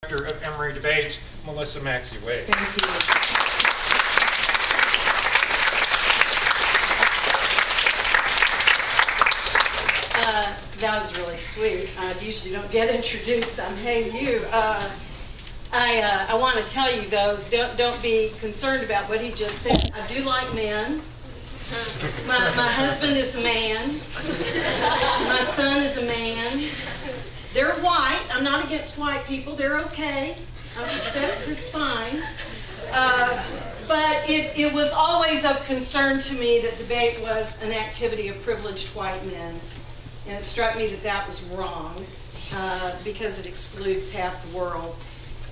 Director of Emory Debate, Melissa Maxey-Wade. Thank you. That was really sweet. I usually don't get introduced. I'm hey you. I want to tell you though, don't be concerned about what he just said. I do like men. My husband is a man. My son is a man. They're white. I'm not against white people. They're okay. That's fine. But it was always of concern to me that debate was an activity of privileged white men. And it struck me that that was wrong because it excludes half the world.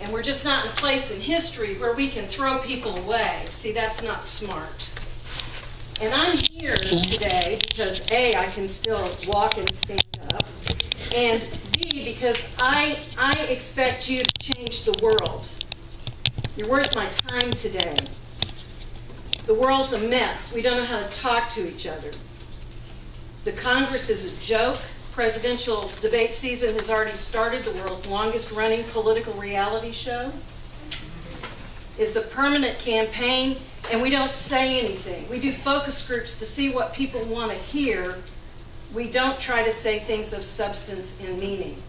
And we're just not in a place in history where we can throw people away. See, that's not smart. And I'm here today because A, I can still walk and stand up, and B, because I expect you to change the world. You're worth my time today. The world's a mess. We don't know how to talk to each other. The Congress is a joke. Presidential debate season has already started, the world's longest running political reality show. It's a permanent campaign, and we don't say anything. We do focus groups to see what people want to hear. We don't try to say things of substance and meaning.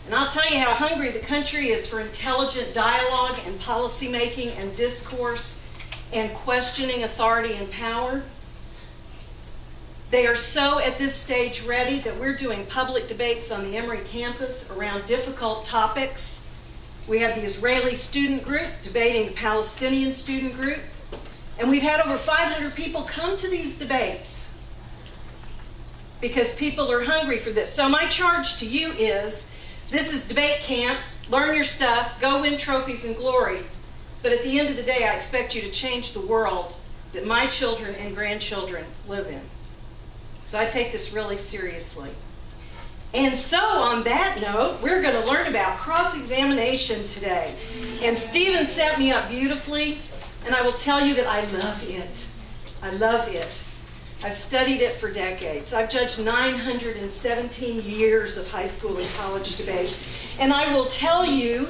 And I'll tell you how hungry the country is for intelligent dialogue and policy making and discourse and questioning authority and power. They are so at this stage ready that we're doing public debates on the Emory campus around difficult topics. We have the Israeli student group debating the Palestinian student group. And we've had over 500 people come to these debates because people are hungry for this. So my charge to you is, this is debate camp, learn your stuff, go win trophies and glory. But at the end of the day, I expect you to change the world that my children and grandchildren live in. So I take this really seriously. And so on that note, we're going to learn about cross-examination today. And Stephen set me up beautifully, and I will tell you that I love it. I love it. I've studied it for decades. I've judged 917 years of high school and college debates. And I will tell you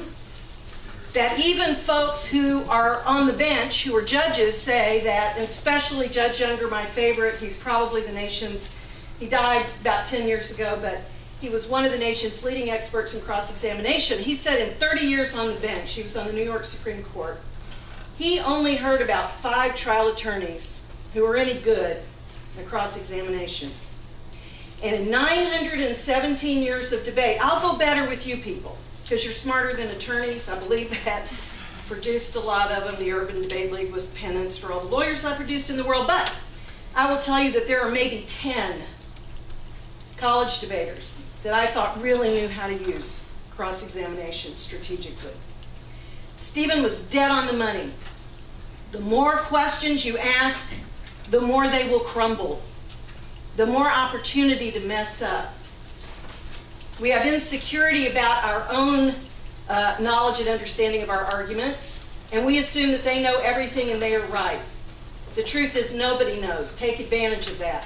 that even folks who are on the bench, who are judges, say that, and especially Judge Younger, my favorite, he's probably the nation's, he died about 10 years ago, but he was one of the nation's leading experts in cross-examination. He said in 30 years on the bench, he was on the New York Supreme Court, he only heard about 5 trial attorneys who were any good in cross-examination. And in 917 years of debate, I'll go better with you people, because you're smarter than attorneys. I believe that. Produced a lot of them. The Urban Debate League was penance for all the lawyers I produced in the world. But I will tell you that there are maybe 10 college debaters that I thought really knew how to use cross-examination strategically. Stephen was dead on the money. The more questions you ask, the more they will crumble. The more opportunity to mess up. We have insecurity about our own knowledge and understanding of our arguments, and we assume that they know everything and they are right. The truth is nobody knows. Take advantage of that.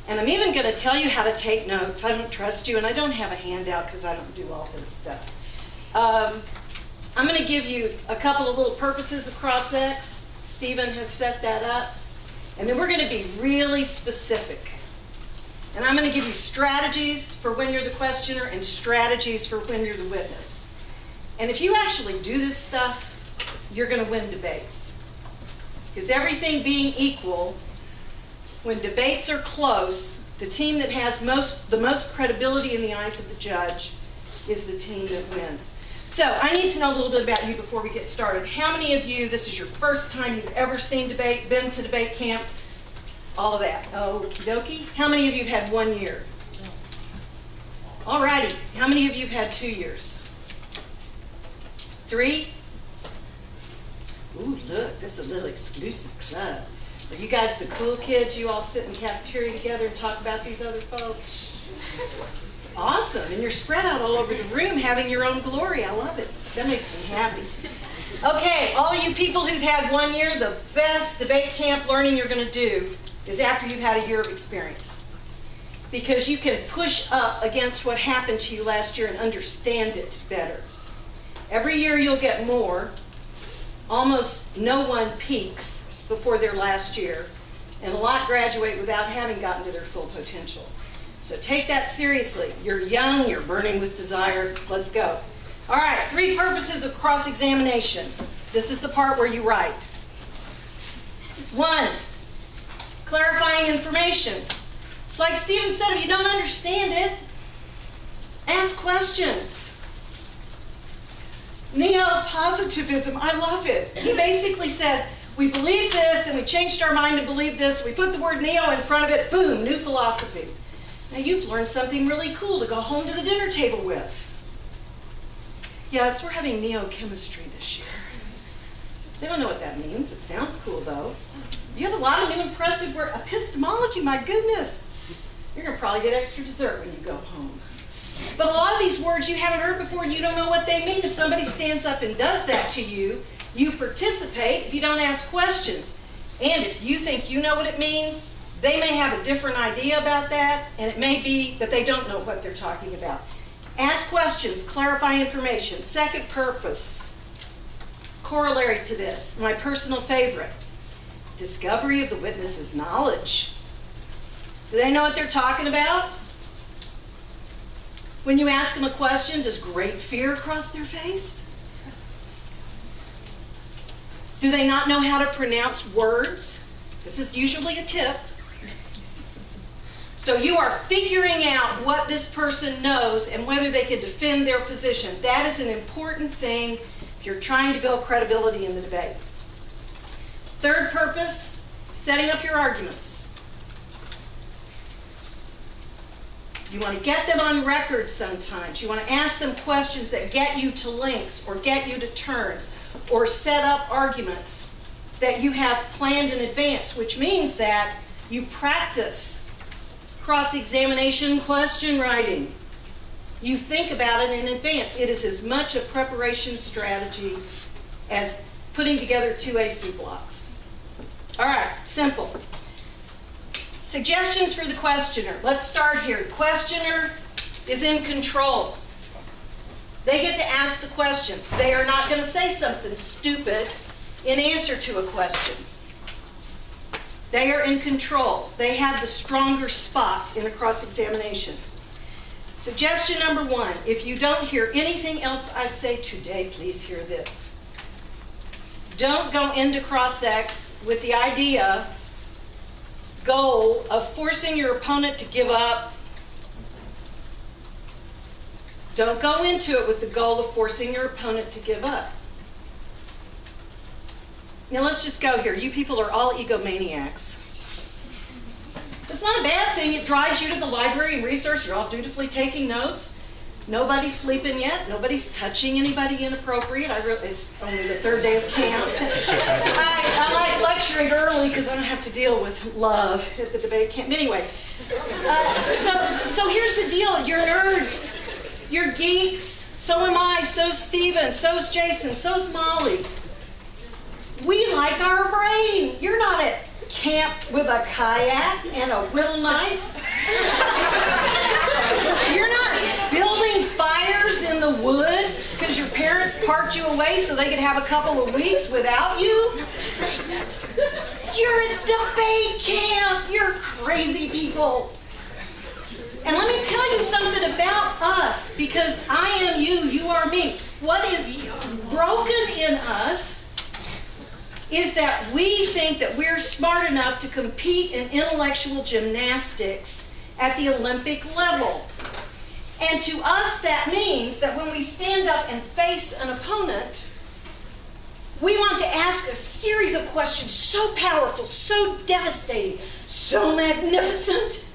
And I'm even going to tell you how to take notes. I don't trust you, and I don't have a handout because I don't do all this stuff. I'm going to give you a couple of little purposes of cross-ex. Stephen has set that up. And then we're going to be really specific. And I'm going to give you strategies for when you're the questioner and strategies for when you're the witness. And if you actually do this stuff, you're going to win debates. Because everything being equal, when debates are close, the team that has the most credibility in the eyes of the judge is the team that wins. So I need to know a little bit about you before we get started. How many of you, this is your first time you've ever seen debate, been to debate camp? All of that. Okie dokie. How many of you have had 1 year? Alrighty. How many of you have had 2 years? 3? Ooh, look, this is a little exclusive club. Are you guys the cool kids? You all sit in the cafeteria together and talk about these other folks? It's awesome. And you're spread out all over the room having your own glory. I love it. That makes me happy. Okay, all of you people who've had 1 year, the best debate camp learning you're going to do is after you've had a year of experience. Because you can push up against what happened to you last year and understand it better. Every year you'll get more. Almost no one peaks before their last year, and a lot graduate without having gotten to their full potential. So take that seriously. You're young, you're burning with desire. Let's go. All right, 3 purposes of cross-examination. This is the part where you write. 1, clarifying information. It's like Stephen said, if you don't understand it, ask questions. Neo-positivism, I love it. He basically said, we believe this, then we changed our mind to believe this, we put the word neo in front of it, boom, new philosophy. Now you've learned something really cool to go home to the dinner table with. Yes, we're having neo-chemistry this year. They don't know what that means. It sounds cool, though. You have a lot of new impressive words. Epistemology, my goodness. You're going to probably get extra dessert when you go home. But a lot of these words you haven't heard before and you don't know what they mean. If somebody stands up and does that to you, you participate if you don't ask questions. And if you think you know what it means, they may have a different idea about that, and it may be that they don't know what they're talking about. Ask questions, clarify information. 2nd purpose, corollary to this, my personal favorite, discovery of the witness's knowledge. Do they know what they're talking about? When you ask them a question, does great fear cross their face? Do they not know how to pronounce words? This is usually a tip. So you are figuring out what this person knows and whether they can defend their position. That is an important thing if you're trying to build credibility in the debate. 3rd purpose, setting up your arguments. You want to get them on record sometimes. You want to ask them questions that get you to links or get you to turns or set up arguments that you have planned in advance, which means that you practice cross-examination question writing. You think about it in advance. It is as much a preparation strategy as putting together 2 AC blocks. All right, simple. Suggestions for the questioner. Let's start here. The questioner is in control. They get to ask the questions. They are not going to say something stupid in answer to a question. They are in control. They have the stronger spot in a cross-examination. Suggestion number 1, if you don't hear anything else I say today, please hear this. Don't go into cross-ex with the goal of forcing your opponent to give up. Don't go into it with the goal of forcing your opponent to give up. Now let's just go here. You people are all egomaniacs. It's not a bad thing. It drives you to the library and research. You're all dutifully taking notes. Nobody's sleeping yet. Nobody's touching anybody inappropriate. It's only the 3rd day of camp. I like lecturing early because I don't have to deal with love at the debate camp. Anyway, so here's the deal. You're nerds. You're geeks. So am I. So's Stephen. So's Jason. So's Molly. We like our brain. You're not at camp with a kayak and a whittle knife. You're not building fires in the woods because your parents parked you away so they could have a couple of weeks without you. You're at debate camp. You're crazy people. And let me tell you something about us, because I am you, you are me. What is broken in us is that we think that we're smart enough to compete in intellectual gymnastics at the Olympic level. And to us, that means that when we stand up and face an opponent, we want to ask a series of questions so powerful, so devastating, so magnificent,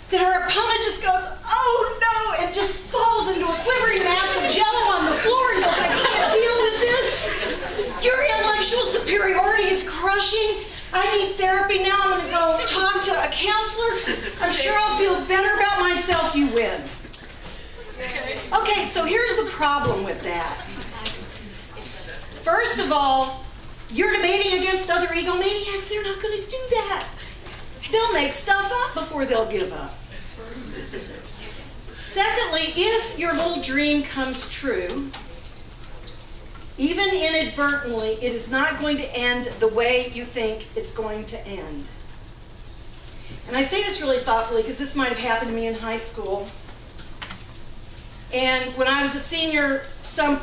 that our opponent just goes, oh no, and just falls into a quivering mass of jello on the floor and goes, I can't deal with this. Your intellectual superiority is crushing. I need therapy now. I'm going to go talk to a counselor. I'm sure I'll feel better about myself. You win. Okay, so here's the problem with that. First of all, you're debating against other egomaniacs. They're not going to do that. They'll make stuff up before they'll give up. Secondly, if your little dream comes true, inadvertently, it is not going to end the way you think it's going to end. And I say this really thoughtfully because this might have happened to me in high school. And when I was a senior, some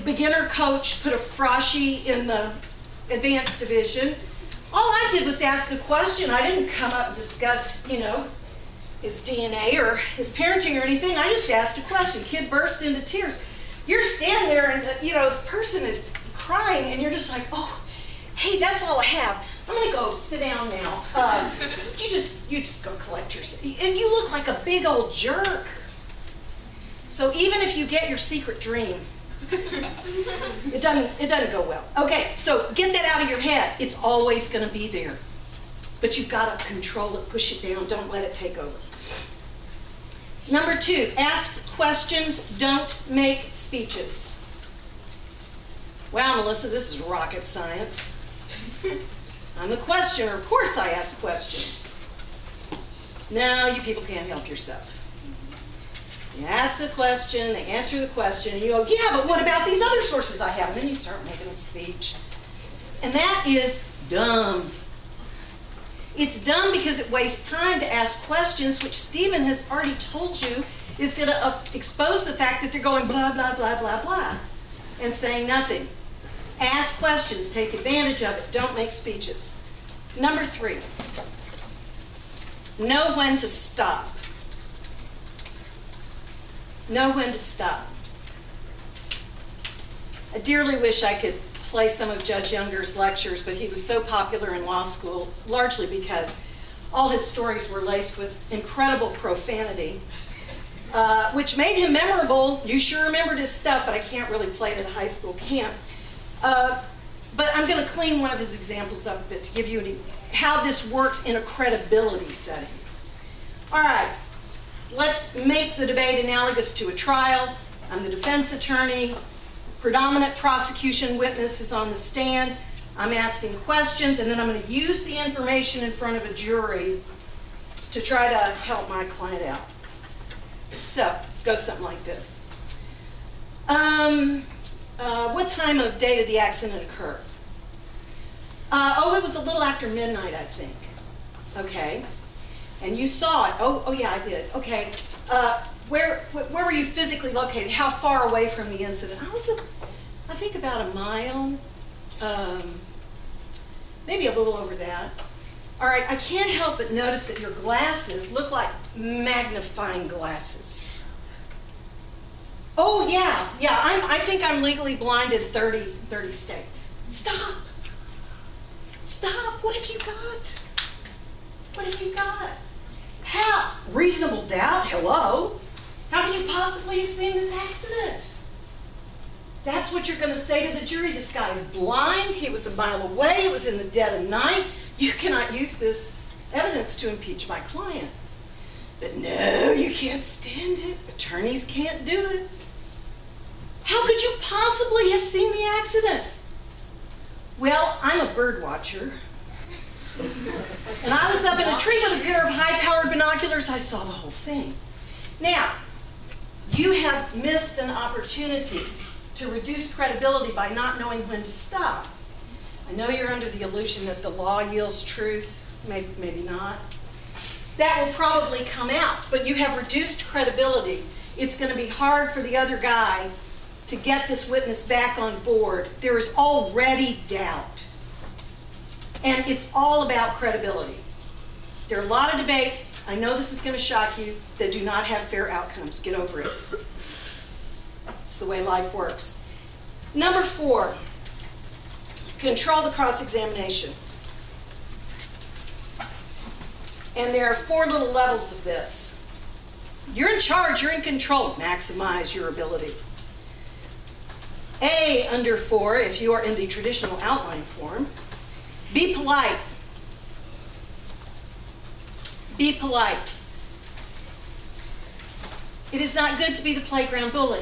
beginner coach put a freshie in the advanced division. All I did was ask a question. I didn't come up and discuss, his DNA or his parenting or anything. I just asked a question. Kid burst into tears. You're standing there and, this person is crying and you're just like, oh, hey, that's all I have. I'm going to go sit down now. You just go collect your, and you look like a big old jerk. So even if you get your secret dream, it doesn't go well. Okay, so get that out of your head. It's always going to be there. But you've got to control it, push it down. Don't let it take over. Number 2, ask questions, don't make speeches. Wow, Melissa, this is rocket science. I'm the questioner. Of course I ask questions. No, you people can't help yourself. You ask the question, they answer the question, and you go, yeah, but what about these other sources I have? And then you start making a speech. And that is dumb. It's dumb because it wastes time to ask questions, which Stephen has already told you is going to expose the fact that they're going blah, blah, blah, blah, blah, and saying nothing. Ask questions. Take advantage of it. Don't make speeches. Number 3, know when to stop. Know when to stop. I dearly wish I could play some of Judge Younger's lectures, but he was so popular in law school, largely because all his stories were laced with incredible profanity, which made him memorable. You sure remembered his stuff, but I can't really play it at a high school camp. But I'm going to clean one of his examples up a bit to give you how this works in a credibility setting. All right, let's make the debate analogous to a trial. I'm the defense attorney. Predominant prosecution witness is on the stand. I'm asking questions, and then I'm going to use the information in front of a jury to try to help my client out. So, it goes something like this. What time of day did the accident occur? It was a little after midnight, I think. Okay. And you saw it. Oh yeah, I did. Okay. Where were you physically located? How far away from the incident? I think about a mile, maybe a little over that. All right, I can't help but notice that your glasses look like magnifying glasses. Oh yeah, I think I'm legally blind in 30 states. Stop. What have you got? What have you got? How? Reasonable doubt? Hello? How could you possibly have seen this accident? That's what you're going to say to the jury. This guy's blind. He was a mile away. It was in the dead of night. You cannot use this evidence to impeach my client. But no, you can't stand it. Attorneys can't do it. How could you possibly have seen the accident? Well, I'm a bird watcher. And I was up in a tree with a pair of high-powered binoculars. I saw the whole thing. Now, you have missed an opportunity to reduce credibility by not knowing when to stop. I know you're under the illusion that the law yields truth. Maybe not. That will probably come out, but you have reduced credibility. It's going to be hard for the other guy to get this witness back on board. There is already doubt. And it's all about credibility. There are a lot of debates, I know this is going to shock you, that do not have fair outcomes. Get over it. It's the way life works. Number 4, control the cross-examination. And there are 4 little levels of this. You're in charge, you're in control. Maximize your ability. A, under 4, if you are in the traditional outline form, be polite. Be polite. It is not good to be the playground bully.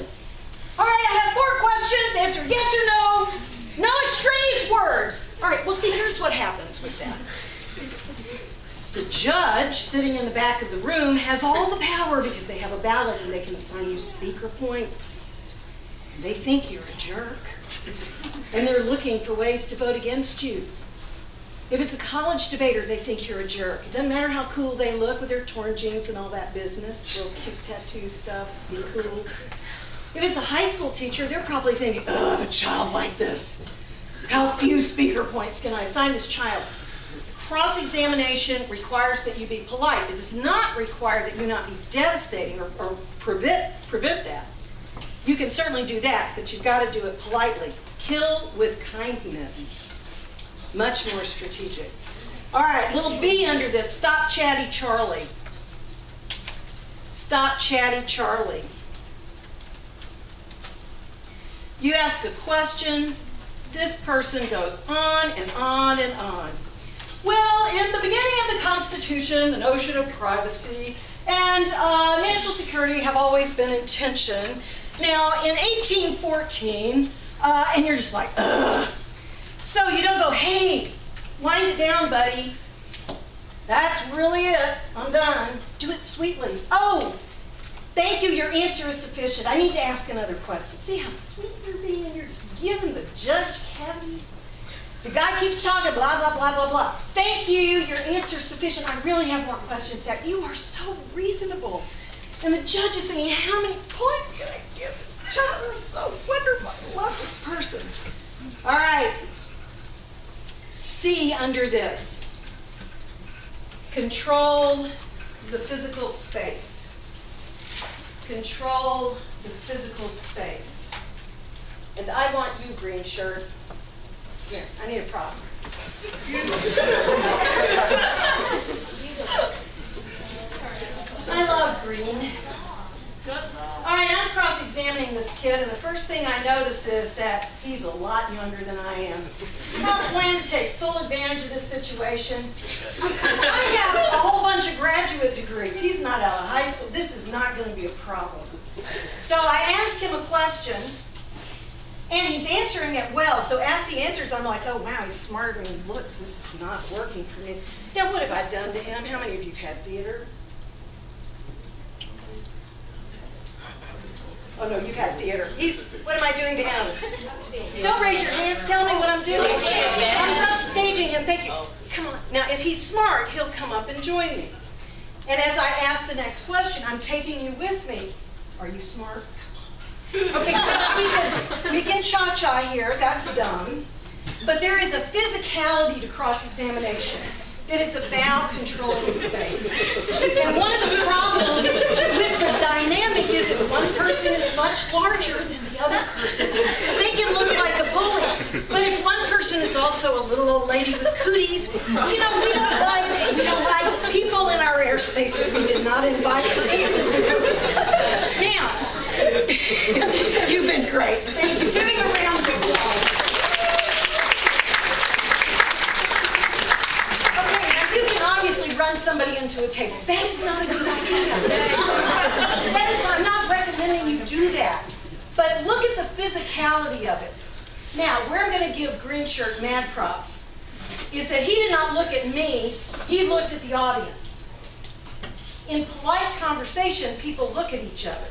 All right, I have 4 questions. Answer yes or no. No extraneous words. All right, well, see, here's what happens with that. The judge sitting in the back of the room has all the power because they have a ballot and they can assign you speaker points. they think you're a jerk. And they're looking for ways to vote against you. If it's a college debater, they think you're a jerk. It doesn't matter how cool they look with their torn jeans and all that business, little cute tattoo stuff, be cool. If it's a high school teacher, they're probably thinking, oh, a child like this. How few speaker points can I assign this child? Cross-examination requires that you be polite. It does not require that you not be devastating or prevent that. You can certainly do that, but you've got to do it politely. Kill with kindness. Much more strategic. All right, little B under this. Stop chatty Charlie. Stop chatty Charlie. You ask a question. This person goes on and on and on. Well, in the beginning of the Constitution, the notion of privacy and national security have always been in tension. Now, in 1814, and you're just like, ugh. So you don't go, hey, wind it down, buddy. That's really it. I'm done. Do it sweetly. Oh, thank you. Your answer is sufficient. I need to ask another question. See how sweet you're being? You're just giving the judge cavities. The guy keeps talking, blah, blah, blah, blah, blah. Thank you. Your answer is sufficient. I really have more questions. You are so reasonable. And the judge is saying, how many points can I give this child? This is so wonderful. I love this person. All right. C under this. Control the physical space. Control the physical space. And I want you, green shirt. Here, I need a prop. I love green. All right, I'm cross-examining this kid, and the first thing I notice is that he's a lot younger than I am. I plan to take full advantage of this situation. I have a whole bunch of graduate degrees. He's not out of high school. This is not going to be a problem. So I ask him a question, and he's answering it well. So as he answers, I'm like, oh, wow, he's smarter than he looks. This is not working for me. Now, what have I done to him? How many of you have had theater? Oh, no, you've had theater. What am I doing to him? Don't raise your hands. Tell me what I'm doing. I'm not staging him. Thank you. Come on. Now, if he's smart, he'll come up and join me. And as I ask the next question, I'm taking you with me. Are you smart? Okay, so we can cha-cha here. That's dumb. But there is a physicality to cross-examination. It is about controlling space. And one of the problems with the dynamic is that one person is much larger than the other person. They can look like a bully. But if one person is also a little old lady with cooties, we don't like people in our airspace that we did not invite for intimacy purposes. Now, you've been great. Thank you. Give him a round of applause. Run somebody into a table. That is not a good idea. I'm not recommending you do that. But look at the physicality of it. Now, where I'm going to give Green Shirt mad props is that he did not look at me, he looked at the audience. In polite conversation, people look at each other.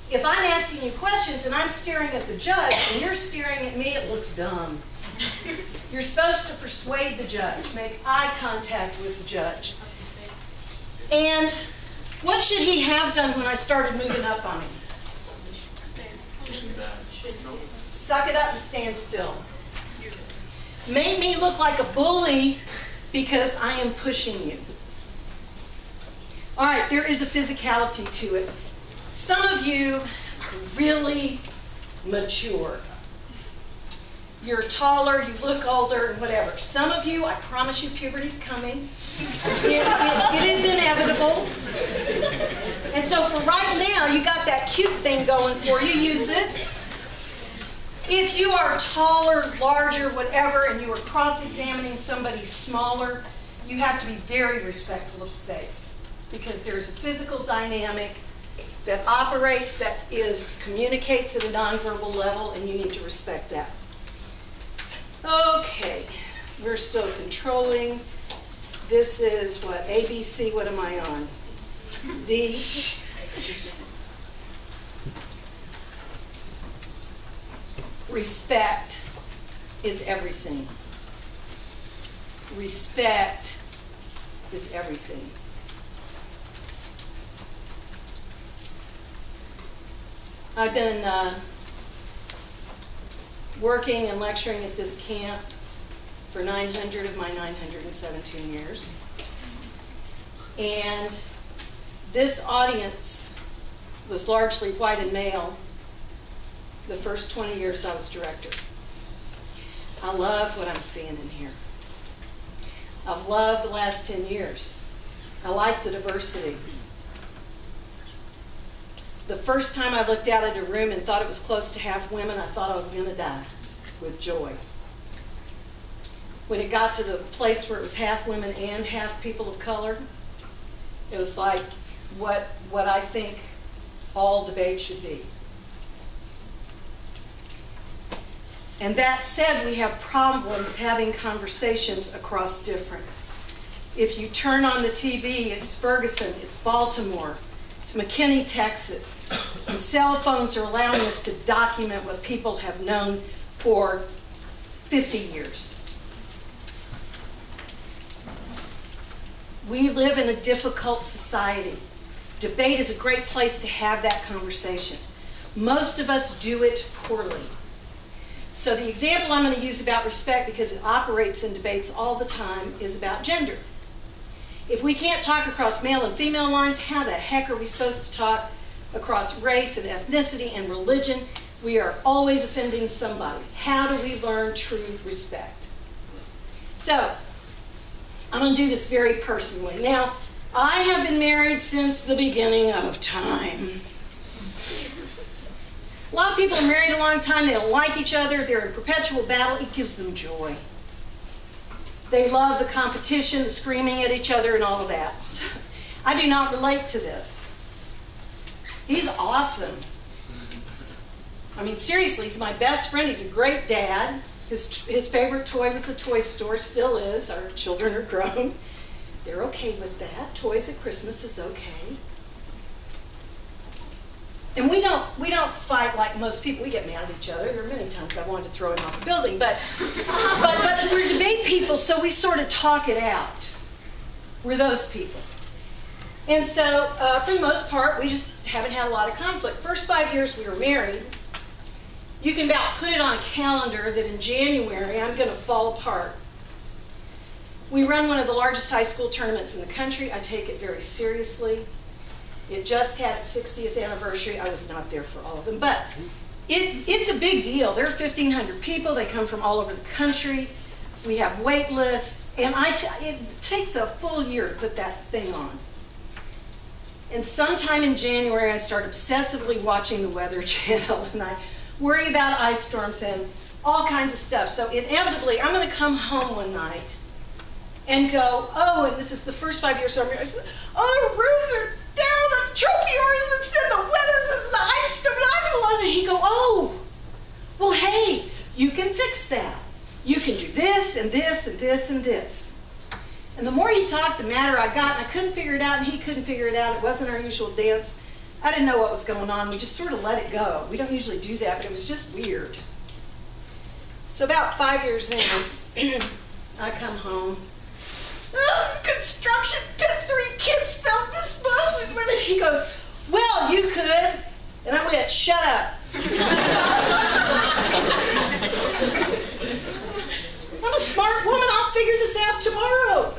If I'm asking you questions and I'm staring at the judge and you're staring at me, it looks dumb. You're supposed to persuade the judge, make eye contact with the judge. And what should he have done when I started moving up on him? Suck it up and stand still. Make me look like a bully because I am pushing you. All right, there is a physicality to it. Some of you are really mature. You're taller, you look older, and whatever. Some of you, I promise you, puberty's coming. It is inevitable. And so for right now, you got that cute thing going for you. Use it. If you are taller, larger, whatever, and you are cross-examining somebody smaller, you have to be very respectful of space because there's a physical dynamic that operates, that communicates at a nonverbal level, and you need to respect that. Okay, we're still controlling. This is what? A, B, C, what am I on? D. Respect is everything. Respect is everything. I've been working and lecturing at this camp for 900 of my 917 years. And this audience was largely white and male the first 20 years I was director. I love what I'm seeing in here. I've loved the last 10 years. I like the diversity. The first time I looked out at a room and thought it was close to half women, I thought I was going to die with joy. When it got to the place where it was half women and half people of color, it was like what I think all debate should be. And that said, we have problems having conversations across difference. If you turn on the TV, it's Ferguson, it's Baltimore, it's McKinney, Texas. And cell phones are allowing us to document what people have known for 50 years. We live in a difficult society. Debate is a great place to have that conversation. Most of us do it poorly. So the example I'm going to use about respect, because it operates in debates all the time, is about gender. If we can't talk across male and female lines, how the heck are we supposed to talk across race and ethnicity and religion? We are always offending somebody. How do we learn true respect? So, I'm going to do this very personally. Now, I have been married since the beginning of time. A lot of people are married a long time. They don't like each other. They're in perpetual battle. It gives them joy. They love the competition, the screaming at each other, and all of that. So, I do not relate to this. He's awesome. I mean, seriously, he's my best friend. He's a great dad. His favorite toy was the toy store, still is. Our children are grown. They're okay with that. Toys at Christmas is okay. And we don't fight like most people. We get mad at each other. There are many times I wanted to throw him off a building, but we're debate people, so we sort of talk it out. We're those people. And so, for the most part, we just haven't had a lot of conflict. First 5 years we were married, you can about put it on a calendar that in January I'm going to fall apart. We run one of the largest high school tournaments in the country. I take it very seriously. It just had its 60th anniversary. I was not there for all of them, but it's a big deal. There are 1,500 people. They come from all over the country. We have wait lists, and it takes a full year to put that thing on. And sometime in January, I start obsessively watching the Weather Channel, and I worry about ice storms and all kinds of stuff. So inevitably, I'm going to come home one night and go, oh, and this is the first 5 years, so I'm married. I said, oh, the rooms are down, the trophy ornaments, and the weather, this is the ice storm, and I don't want it. He'd go, oh, well, hey, you can fix that. You can do this, and this, and this, and this. And the more he talked, the madder I got, and I couldn't figure it out, and he couldn't figure it out. It wasn't our usual dance. I didn't know what was going on. We just sort of let it go. We don't usually do that, but it was just weird. So about 5 years in, I come home. Oh, construction pit, 3 kids felt this much. And he goes, well, you could. And I went, shut up. I'm a smart woman. I'll figure this out tomorrow.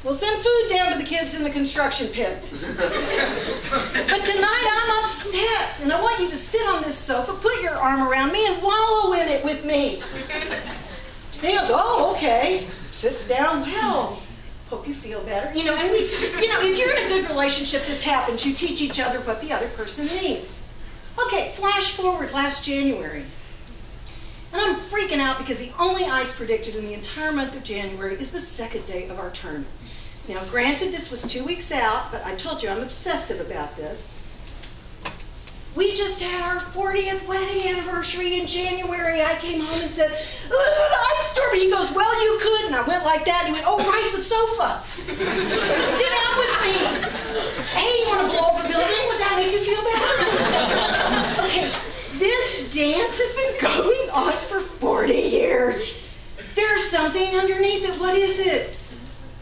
We'll send food down to the kids in the construction pit. But tonight I'm upset, and I want you to sit on this sofa, put your arm around me, and wallow in it with me. And he goes, oh, okay. Sits down, well, hope you feel better. You know, and if you're in a good relationship, this happens. You teach each other what the other person needs. Okay, flash forward last January. And I'm freaking out because the only ice predicted in the entire month of January is the second day of our tournament. Now, granted, this was 2 weeks out, but I told you I'm obsessive about this. We just had our 40th wedding anniversary in January. I came home and said, ice storm. He goes, well, you could. And I went like that. And he went, oh, right, the sofa. Sit down with me. Hey, you want to blow up a building? Would that make you feel better? Okay, this dance has been going on for 40 years. There's something underneath it. What is it?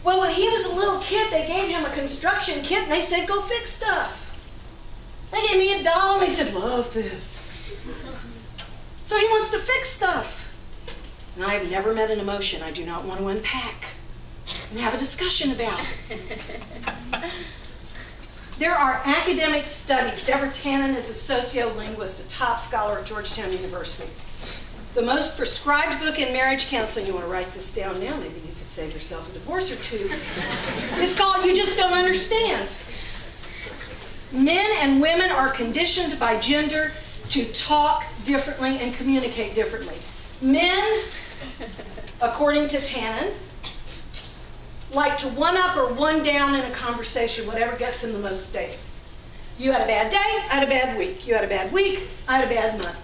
Well, when he was a little kid, they gave him a construction kit and they said, go fix stuff. They gave me a doll and they said, love this. So he wants to fix stuff. And I've never met an emotion I do not want to unpack and have a discussion about. There are academic studies. Deborah Tannen is a sociolinguist, a top scholar at Georgetown University. The most prescribed book in marriage counseling, you want to write this down now, maybe you could save yourself a divorce or two, is called You Just Don't Understand. Men and women are conditioned by gender to talk differently and communicate differently. Men, according to Tannen, like to one up or one down in a conversation, whatever gets them the most status. You had a bad day, I had a bad week. You had a bad week, I had a bad month.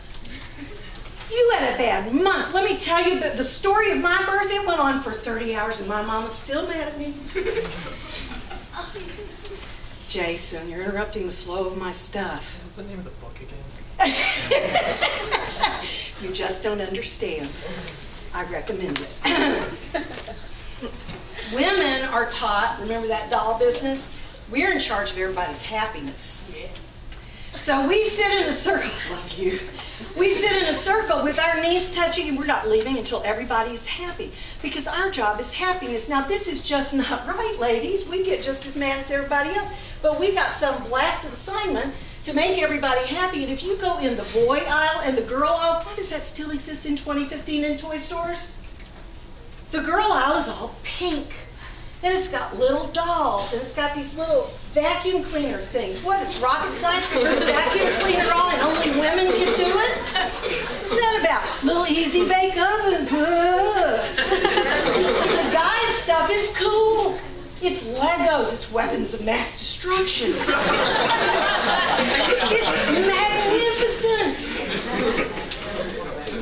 You had a bad month. Let me tell you, but the story of my birth, it went on for 30 hours and my mama's still mad at me. Jason, you're interrupting the flow of my stuff. What's the name of the book again? You Just Don't Understand. I recommend it. Women are taught, remember that doll business? We're in charge of everybody's happiness. Yeah. So we sit in a circle, love you. We sit in a circle with our knees touching and we're not leaving until everybody's happy. Because our job is happiness. Now this is just not right, ladies. We get just as mad as everybody else. But we got some blasted assignment to make everybody happy. And if you go in the boy aisle and the girl aisle, why does that still exist in 2015 in toy stores? The girl aisle is all pink. And it's got little dolls. And it's got these little vacuum cleaner things. What, it's rocket science to turn a vacuum cleaner on and only women can do it? What's that about? Little easy bake oven. The guys' stuff is cool. It's Legos. It's weapons of mass destruction. It's magnificent.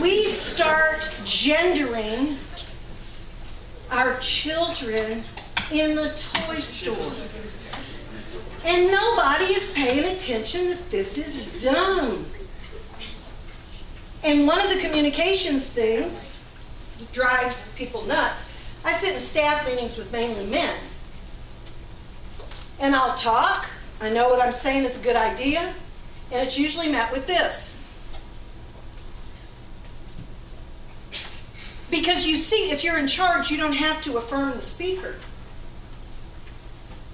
We start gendering our children in the toy store. And nobody is paying attention that this is dumb. And one of the communications things drives people nuts. I sit in staff meetings with mainly men. And I'll talk. I know what I'm saying is a good idea. And it's usually met with this. Because you see, if you're in charge, you don't have to affirm the speaker.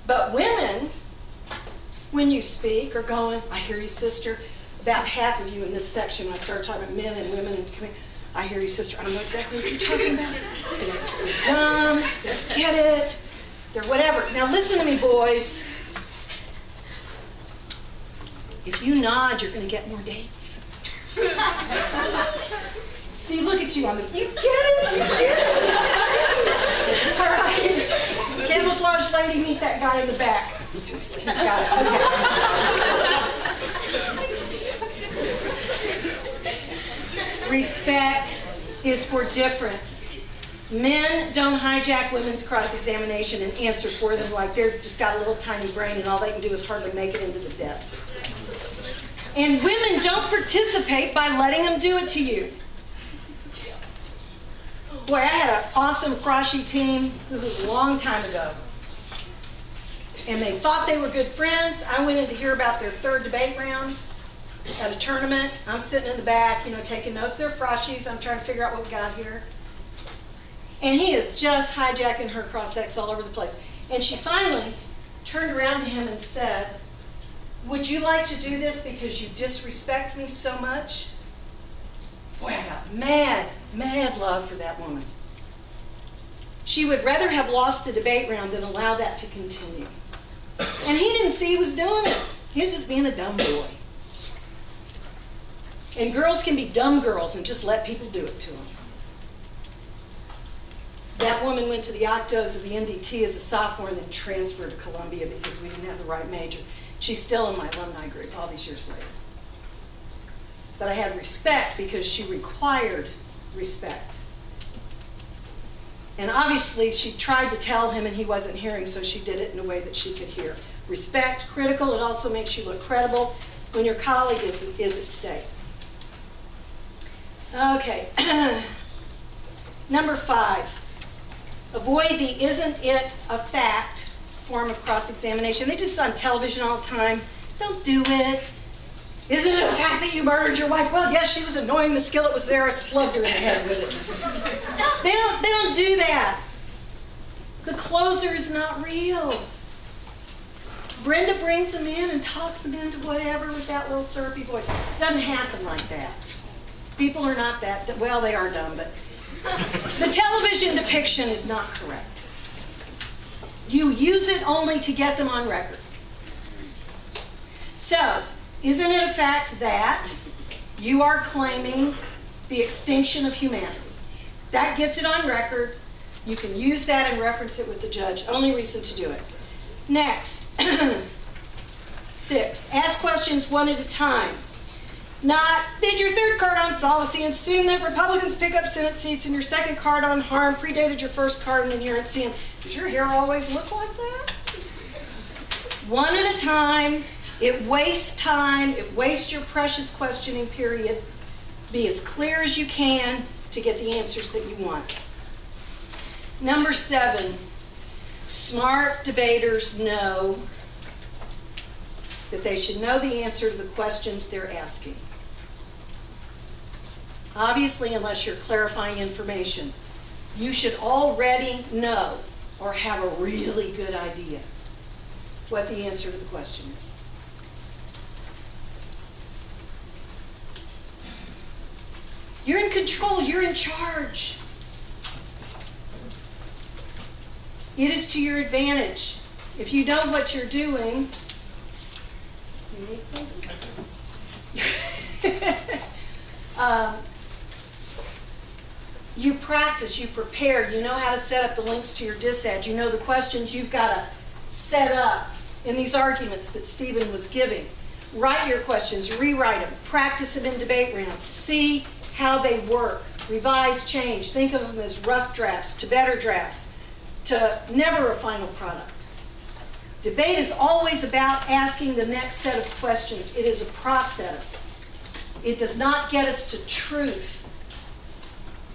But women, when you speak, are going, I hear you, sister. About half of you in this section, when I start talking about men and women, and I hear you, sister. I don't know exactly what you're talking about. They're dumb, they don't get it, they're whatever. Now listen to me, boys. If you nod, you're going to get more dates. See, look at you on the, you get it? You get it? All right. Camouflage lady, meet that guy in the back. Seriously, he's got it. Okay. Respect is for difference. Men don't hijack women's cross-examination and answer for them like they've just got a little tiny brain and all they can do is hardly make it into the desk. And women don't participate by letting them do it to you. Boy, I had an awesome froshy team. This was a long time ago. And they thought they were good friends. I went in to hear about their third debate round at a tournament. I'm sitting in the back, taking notes. They're froshies. I'm trying to figure out what we got here. And he is just hijacking her cross-ex all over the place. And she finally turned around to him and said, would you like to do this because you disrespect me so much? Boy, I got mad love for that woman. She would rather have lost a debate round than allow that to continue. And he didn't see he was doing it. He was just being a dumb boy. And girls can be dumb girls and just let people do it to them. That woman went to the Octos of the NDT as a sophomore and then transferred to Columbia because we didn't have the right major. She's still in my alumni group all these years later. But I had respect because she required respect. And obviously she tried to tell him and he wasn't hearing, so she did it in a way that she could hear. Respect, critical, it also makes you look credible when your colleague is at stake. Okay. Number 5. Avoid the isn't it a fact form of cross-examination. They just on television all the time. Don't do it. Isn't it a fact that you murdered your wife? Well, yes, she was annoying. The skillet was there. I slugged her in the head with it. They don't do that. The closer is not real. Brenda brings them in and talks them into whatever with that little syrupy voice. It doesn't happen like that. People are not that, well, they are dumb, but the television depiction is not correct. You use it only to get them on record. So, isn't it a fact that you are claiming the extinction of humanity? That gets it on record. You can use that and reference it with the judge. Only reason to do it. Next, 6. Ask questions one at a time. Not, did your third card on solvency assume that Republicans pick up Senate seats and your second card on harm predated your first card on inerrancy? And does your hair always look like that? One at a time. It wastes time. It wastes your precious questioning period. Be as clear as you can to get the answers that you want. Number 7. Smart debaters know that they should know the answer to the questions they're asking. Obviously, unless you're clarifying information, you should already know or have a really good idea what the answer to the question is. You're in control. You're in charge. It is to your advantage. If you know what you're doing, you need something? You practice, you prepare, you know how to set up the links to your disads, you know the questions you've got to set up in these arguments that Stephen was giving. Write your questions, rewrite them, practice them in debate rounds, see how they work, revise, change, think of them as rough drafts to better drafts, to never a final product. Debate is always about asking the next set of questions. It is a process. It does not get us to truth.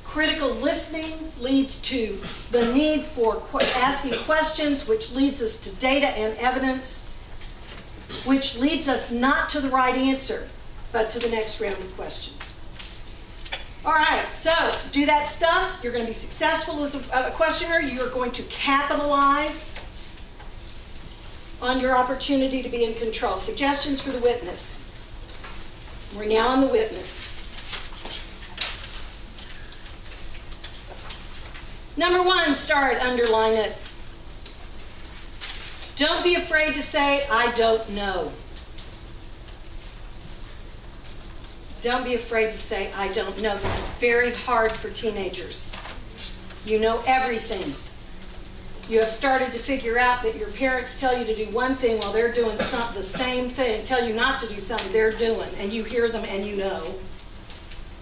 Critical listening leads to the need for asking questions, which leads us to data and evidence, which leads us not to the right answer, but to the next round of questions. All right, so do that stuff. You're going to be successful as a questioner. You're going to capitalize on your opportunity to be in control. Suggestions for the witness. We're now on the witness. Number 1, start, underline it. Don't be afraid to say, I don't know. Don't be afraid to say, I don't know. This is very hard for teenagers. You know everything. You have started to figure out that your parents tell you to do one thing while they're doing the same thing, tell you not to do something they're doing, and you hear them and you know.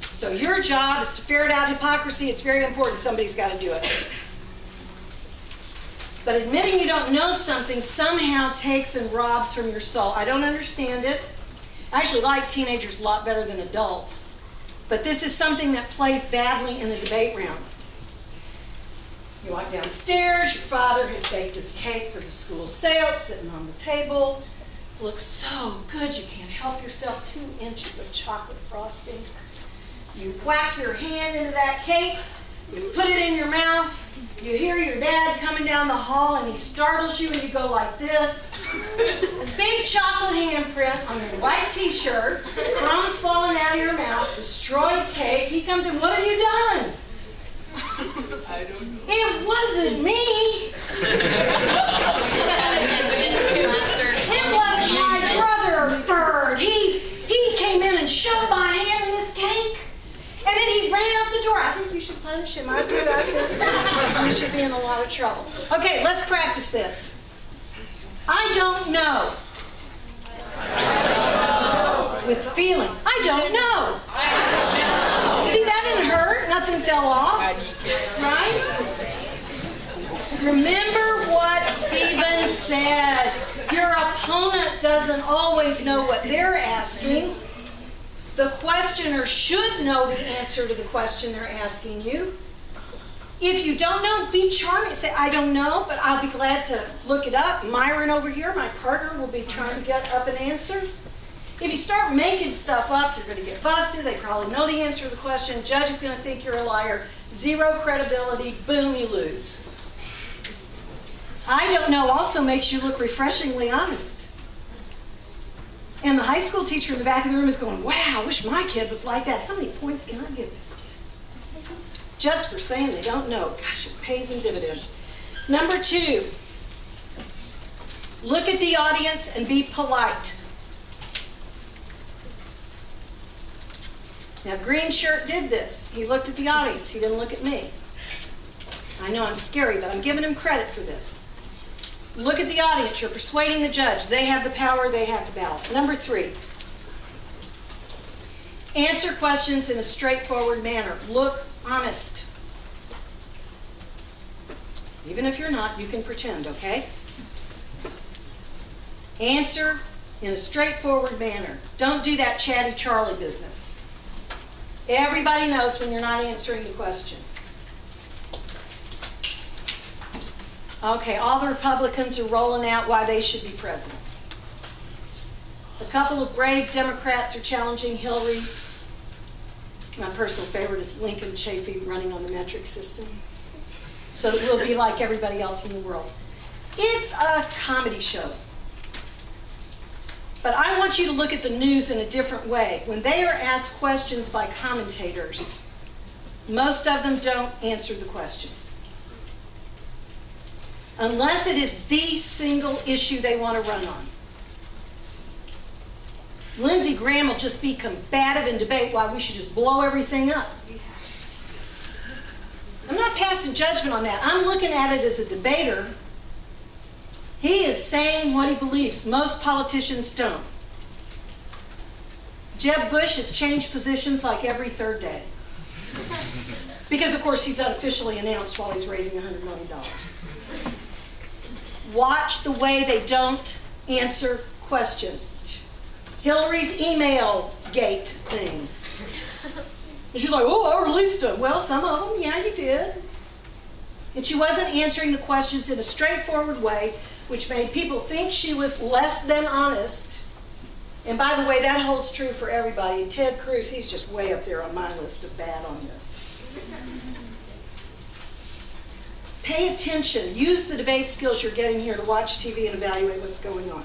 So your job is to ferret out hypocrisy. It's very important. Somebody's got to do it. But admitting you don't know something somehow takes and robs from your soul. I don't understand it. I actually like teenagers a lot better than adults. But this is something that plays badly in the debate round. You walk downstairs, your father has baked his cake for the school sale, sitting on the table. Looks so good you can't help yourself. 2 inches of chocolate frosting. You whack your hand into that cake, you put it in your mouth, you hear your dad coming down the hall and he startles you and you go like this. A big chocolate handprint on your white t-shirt, crumbs falling out of your mouth, destroyed cake. He comes in, what have you done? I don't know. It wasn't me. It was my brother, Ferd. He came in and shoved my hand in his cake. And then he ran out the door. I think you should punish him. I think we should be in a lot of trouble. Okay, let's practice this. I don't know. I don't know. With feeling. I don't know. I don't know. See, that didn't hurt. Nothing fell off. Right? Remember what Stephen said. Your opponent doesn't always know what they're asking. The questioner should know the answer to the question they're asking you. If you don't know, be charming. Say, I don't know, but I'll be glad to look it up. Myron over here, my partner, will be trying to get up an answer. If you start making stuff up, you're going to get busted. They probably know the answer to the question. Judge is going to think you're a liar. Zero credibility. Boom, you lose. I don't know also makes you look refreshingly honest. And the high school teacher in the back of the room is going, wow, I wish my kid was like that. How many points can I give this kid? Just for saying they don't know. Gosh, it pays in dividends. Number 2, look at the audience and be polite. Now, Green Shirt did this. He looked at the audience. He didn't look at me. I know I'm scary, but I'm giving him credit for this. Look at the audience. You're persuading the judge. They have the power. They have the ballot. Number 3, answer questions in a straightforward manner. Look honest. Even if you're not, you can pretend, okay? Answer in a straightforward manner. Don't do that chatty Charlie business. Everybody knows when you're not answering the question. Okay, all the Republicans are rolling out why they should be president. A couple of brave Democrats are challenging Hillary. My personal favorite is Lincoln Chafee running on the metric system. So that we'll be like everybody else in the world. It's a comedy show. But I want you to look at the news in a different way. When they are asked questions by commentators, most of them don't answer the questions. Unless it is the single issue they want to run on. Lindsey Graham will just be combative in debate why we should just blow everything up. I'm not passing judgment on that. I'm looking at it as a debater. He is saying what he believes. Most politicians don't. Jeb Bush has changed positions like every third day. Because, of course, he's unofficially announced while he's raising $100 million. Watch the way they don't answer questions. Hillary's email gate thing. And she's like, oh, I released them. Well, some of them, yeah, you did. And she wasn't answering the questions in a straightforward way, which made people think she was less than honest. And by the way, that holds true for everybody. Ted Cruz, he's just way up there on my list of bad on this. Pay attention. Use the debate skills you're getting here to watch TV and evaluate what's going on.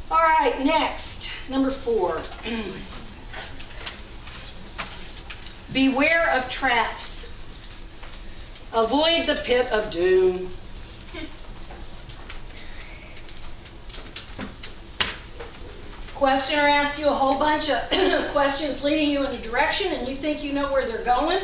All right, next, number 4. Beware of traps. Avoid the pit of doom. Questioner asks you a whole bunch of questions leading you in a direction, and you think you know where they're going.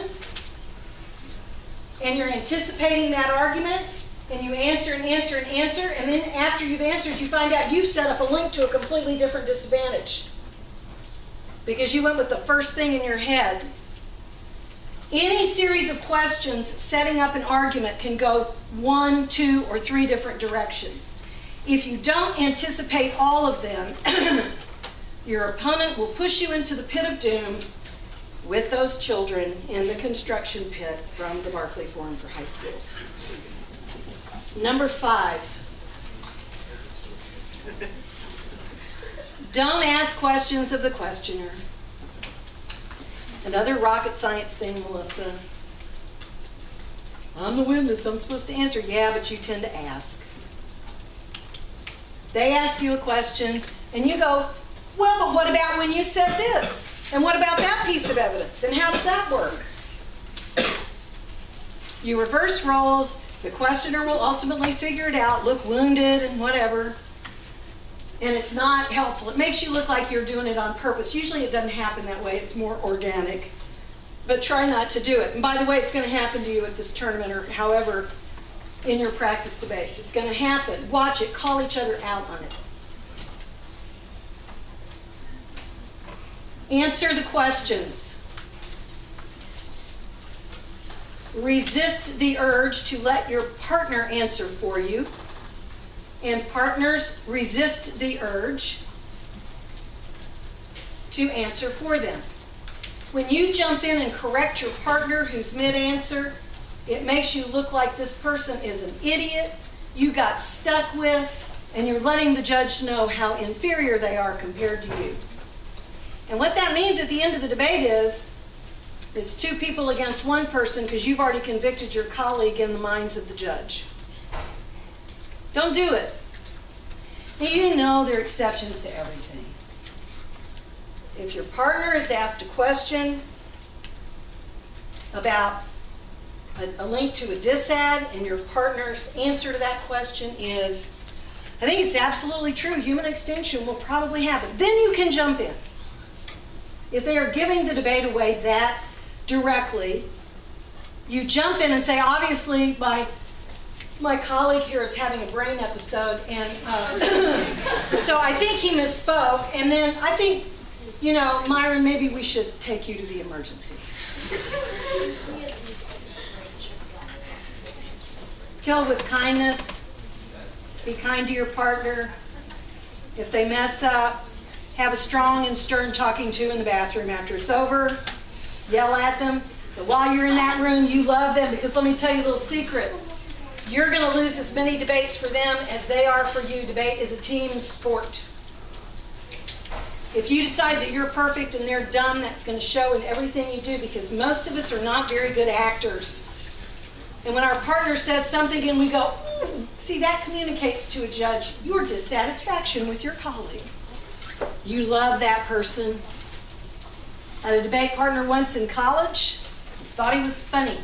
And you're anticipating that argument, and you answer and answer and answer, and then after you've answered, you find out you've set up a link to a completely different disadvantage. Because you went with the first thing in your head. Any series of questions setting up an argument can go 1, 2, or 3 different directions. If you don't anticipate all of them, your opponent will push you into the pit of doom with those children in the construction pit from the Barkley Forum for High Schools. Number 5. Don't ask questions of the questioner. Another rocket science thing, Melissa. I'm the witness, I'm supposed to answer. Yeah, but you tend to ask. They ask you a question, and you go, well, but what about when you said this? And what about that piece of evidence? And how does that work? You reverse roles. The questioner will ultimately figure it out, look wounded and whatever. And it's not helpful. It makes you look like you're doing it on purpose. Usually it doesn't happen that way. It's more organic. But try not to do it. And by the way, it's going to happen to you at this tournament or however in your practice debates. It's going to happen. Watch it. Call each other out on it. Answer the questions. Resist the urge to let your partner answer for you. And partners, resist the urge to answer for them. When you jump in and correct your partner who's mid-answer, it makes you look like this person is an idiot you got stuck with, and you're letting the judge know how inferior they are compared to you. And what that means at the end of the debate is two people against one person, because you've already convicted your colleague in the minds of the judge. Don't do it. Now, you know there are exceptions to everything. If your partner is asked a question about a link to a disad, and your partner's answer to that question is, I think it's absolutely true, human extinction will probably happen, then you can jump in. If they are giving the debate away that directly, you jump in and say, obviously, my colleague here is having a brain episode, and so I think he misspoke, and then I think, Myron, maybe we should take you to the emergency. Kill with kindness. Be kind to your partner. If they mess up, have a strong and stern talking to in the bathroom after it's over. Yell at them. But while you're in that room, you love them, because let me tell you a little secret. You're going to lose as many debates for them as they are for you. Debate is a team sport. If you decide that you're perfect and they're dumb, that's going to show in everything you do, because most of us are not very good actors. And when our partner says something and we go, ooh, see, that communicates to a judge your dissatisfaction with your colleague. You love that person. I had a debate partner once in college. Thought he was funny.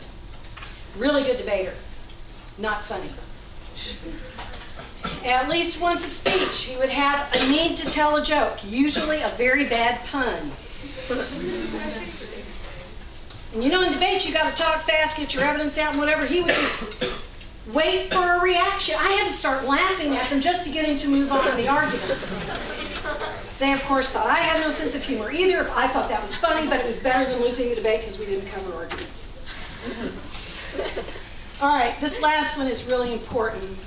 Really good debater. Not funny. At least once a speech, he would have a need to tell a joke, usually a very bad pun. And in debates, you got to talk fast, get your evidence out and whatever. He would just wait for a reaction. I had to start laughing at them just to get him to move on in the arguments. They, of course, thought I had no sense of humor either. I thought that was funny, but it was better than losing the debate because we didn't cover arguments. All right, this last one is really important.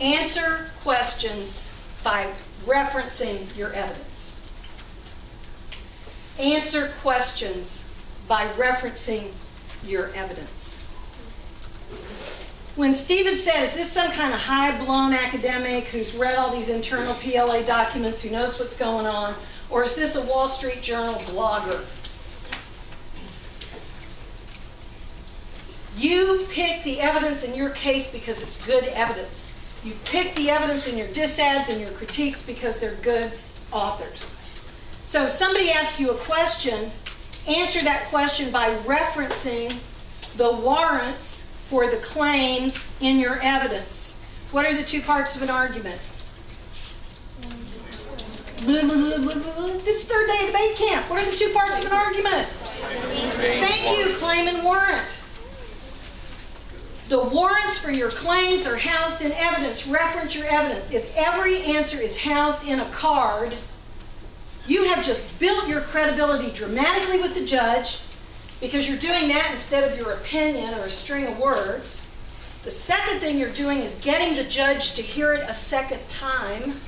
Answer questions by referencing your evidence. Answer questions by referencing your evidence. When Stephen said, is this some kind of high-blown academic who's read all these internal PLA documents, who knows what's going on, or is this a Wall Street Journal blogger? You pick the evidence in your case because it's good evidence. You pick the evidence in your disads and your critiques because they're good authors. So if somebody asks you a question, answer that question by referencing the warrants for the claims in your evidence. What are the two parts of an argument? This third day of debate camp. What are the two parts of an argument? Thank you, claim and warrant. The warrants for your claims are housed in evidence. Reference your evidence. If every answer is housed in a card, you have just built your credibility dramatically with the judge, because you're doing that instead of your opinion or a string of words. The second thing you're doing is getting the judge to hear it a second time.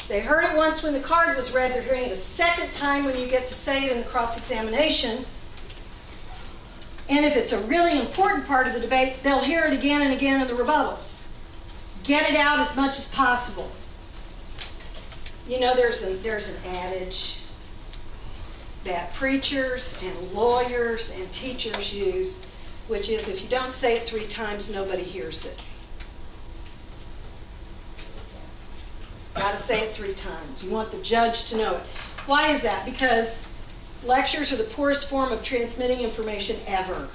They heard it once when the card was read. They're hearing it a second time when you get to say it in the cross-examination. And if it's a really important part of the debate, they'll hear it again and again in the rebuttals. Get it out as much as possible. There's an adage that preachers and lawyers and teachers use, which is, if you don't say it 3 times, nobody hears it. Got to say it 3 times. You want the judge to know it. Why is that? Because lectures are the poorest form of transmitting information ever.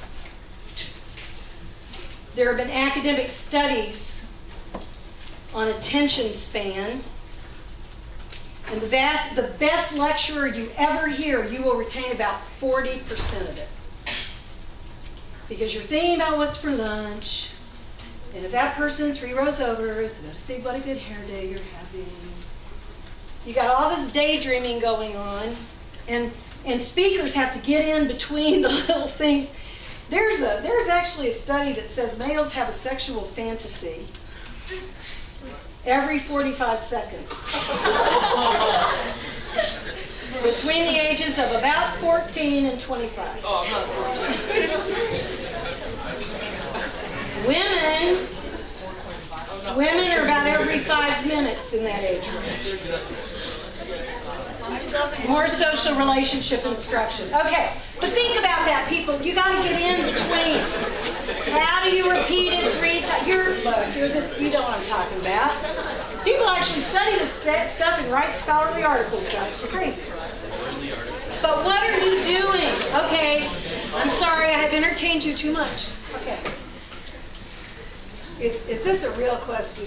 There have been academic studies on attention span, and the best lecturer you ever hear, you will retain about 40% of it. Because you're thinking about what's for lunch, and if that person 3 rows over is going to say what a good hair day you're having. You got all this daydreaming going on, and speakers have to get in between the little things. There's actually a study that says males have a sexual fantasy every 45 seconds. Between the ages of about 14 and 25. Oh, I'm not 14. Women are about every 5 minutes in that age range. More social relationship instruction. Okay, but think about that, people. You got to get in between. How do you repeat it 3 times? You know what I'm talking about. People actually study this stuff and write scholarly articles about it. It's crazy. But what are you doing? Okay, I'm sorry, I have entertained you too much. Okay. Is this a real question?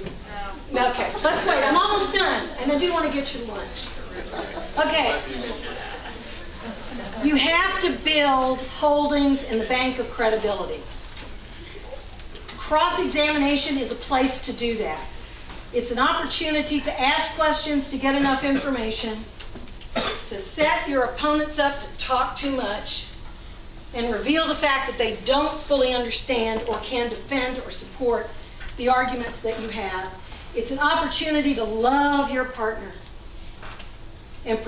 No. Okay, let's wait. I'm almost done, and I do want to get you lunch. Okay. You have to build holdings in the bank of credibility. Cross-examination is a place to do that. It's an opportunity to ask questions to get enough information, to set your opponents up to talk too much, and reveal the fact that they don't fully understand or can defend or support the arguments that you have. It's an opportunity to love your partner and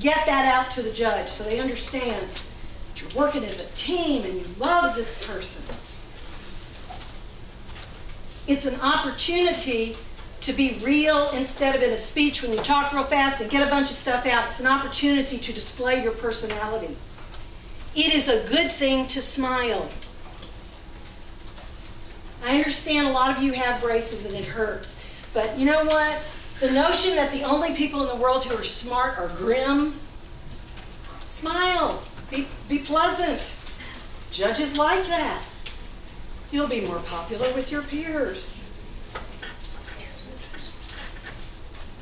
get that out to the judge so they understand that you're working as a team and you love this person. It's an opportunity to be real instead of in a speech when you talk real fast and get a bunch of stuff out. It's an opportunity to display your personality. It is a good thing to smile. I understand a lot of you have braces and it hurts, but you know what? The notion that the only people in the world who are smart are grim, smile, be pleasant. Judges like that. You'll be more popular with your peers.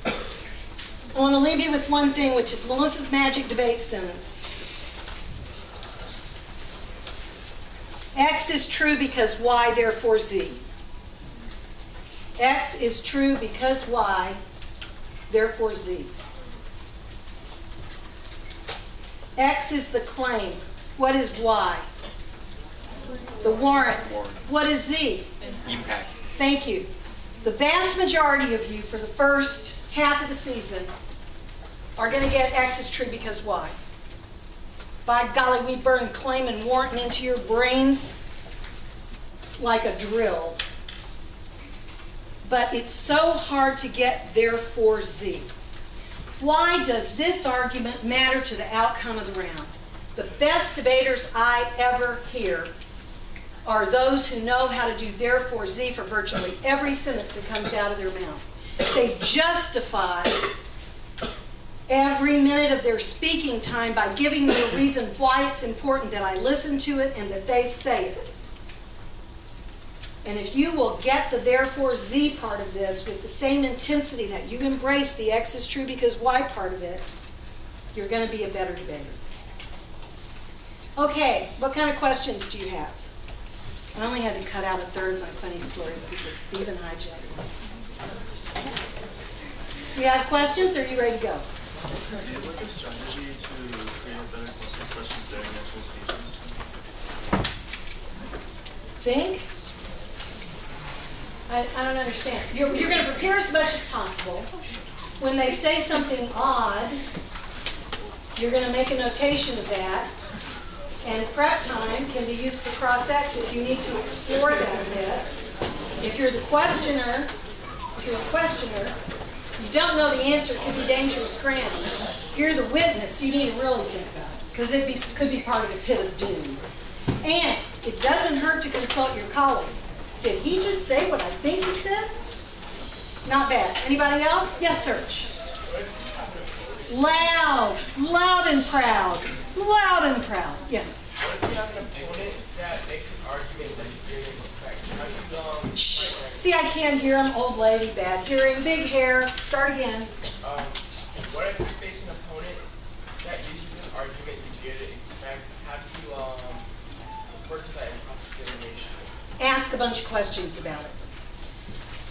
I want to leave you with one thing, which is Melissa's magic debate sentence. X is true because Y, therefore Z. X is true because Y, therefore Z. X is the claim. What is Y? The warrant. What is Z? Impact. Thank you. The vast majority of you for the first half of the season are going to get X is true because Y. By golly, we burn claim and warrant into your brains like a drill. But it's so hard to get therefore Z. Why does this argument matter to the outcome of the round? The best debaters I ever hear are those who know how to do therefore Z for virtually every sentence that comes out of their mouth. They justify every minute of their speaking time by giving me a reason why it's important that I listen to it and that they say it. And if you will get the therefore Z part of this with the same intensity that you embrace the X is true because Y part of it, you're going to be a better debater. Okay, what kind of questions do you have? I only had to cut out a third of my funny stories because Stephen hijacked one. You have questions, or are you ready to go? Do you have a strategy to create better questions during actual speeches? Think? I don't understand. You're going to prepare as much as possible. When they say something odd, you're going to make a notation of that. And prep time can be used for cross-ex if you need to explore that a bit. If you're the questioner, you don't know the answer, it could be dangerous ground. If you're the witness, you need to really think about it, because it could be part of a pit of doom. And it doesn't hurt to consult your colleague. Did he just say what I think he said? Not bad. Anybody else? Yes, sir. Loud and proud. Loud and proud. Yes. What if you have an opponent that makes an argument that you didn't expect? How do you, Shh. See, I can't hear. I'm old lady, bad hearing, big hair. Start again. What if you face an opponent that uses an argument you didn't expect? How do you work to that in cross-examination? Ask a bunch of questions about it.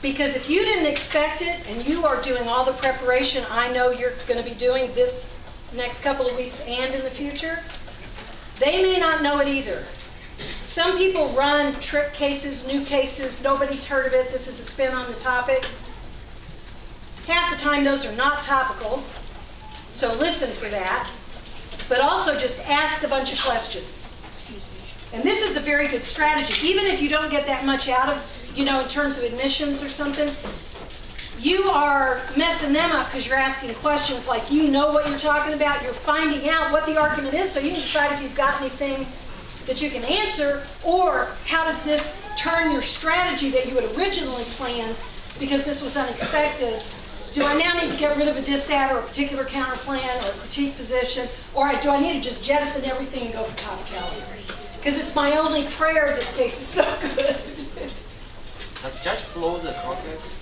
Because if you didn't expect it and you are doing all the preparation I know you're going to be doing this next couple of weeks and in the future, they may not know it either. Some people run trick cases, new cases, nobody's heard of it, this is a spin on the topic. Half the time those are not topical, so listen for that. But also just ask a bunch of questions. And this is a very good strategy. Even if you don't get that much out of, in terms of admissions or something, you are messing them up because you're asking questions like you know what you're talking about. You're finding out what the argument is so you can decide if you've got anything that you can answer, or how does this turn your strategy that you had originally planned because this was unexpected. Do I now need to get rid of a dissat or a particular counter plan or a critique position, or do I need to just jettison everything and go for topicality? Because it's my only prayer. This case is so good. Does judge flow the concepts?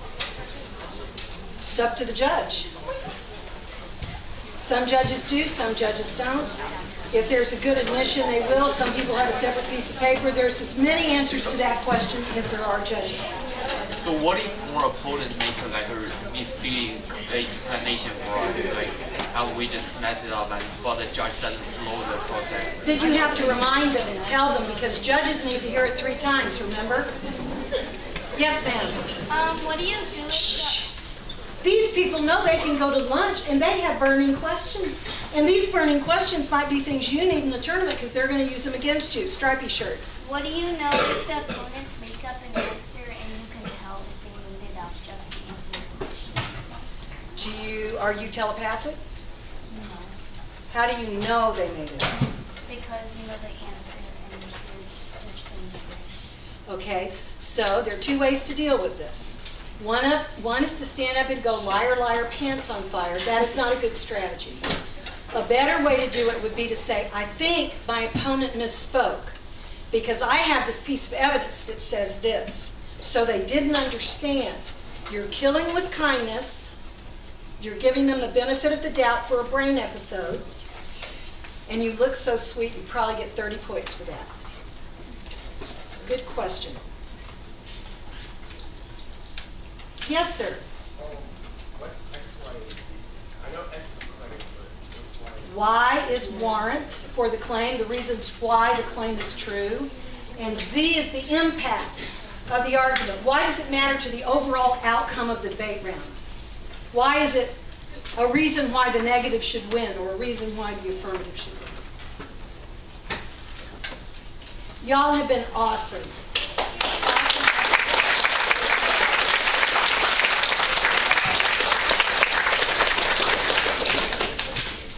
It's up to the judge. Some judges do, some judges don't. If there's a good admission, they will. Some people have a separate piece of paper. There's as many answers to that question as there are judges. So what if more opponent make like a misleading explanation for us? Like how we just mess it up and but the judge doesn't flow the process? Then you have to remind them and tell them, because judges need to hear it 3 times, remember? Yes, ma'am. What do you do? Shh. These people know they can go to lunch and they have burning questions. And these burning questions might be things you need in the tournament because they're going to use them against you. Stripey shirt. What do you know if the opponents make up an answer and you can tell that they made it up just to answer the question? Are you telepathic? No. How do you know they made it up? Because you know the answer and you're just saying it. Okay, so there are 2 ways to deal with this. One is to stand up and go, liar, liar, pants on fire. That is not a good strategy. A better way to do it would be to say, I think my opponent misspoke because I have this piece of evidence that says this. So they didn't understand. You're killing with kindness. You're giving them the benefit of the doubt for a brain episode. And you look so sweet, you probably get 30 points for that. Good question. Yes, sir. What's X, Y, and Z? I know X is credit, but what's Y? Y is warrant for the claim, the reasons why the claim is true. And Z is the impact of the argument. Why does it matter to the overall outcome of the debate round? Why is it a reason why the negative should win or a reason why the affirmative should win? Y'all have been awesome.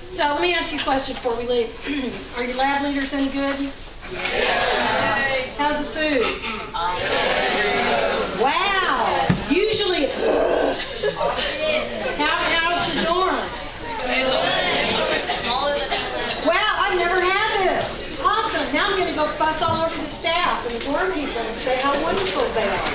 So let me ask you a question before we leave. Are your lab leaders any good? Yay. How's the food? Wow. Usually it's how's the dorm? Wow, I've never had this. Awesome. Now I'm going to go fuss all over the staff and the dorm people and say how wonderful they are.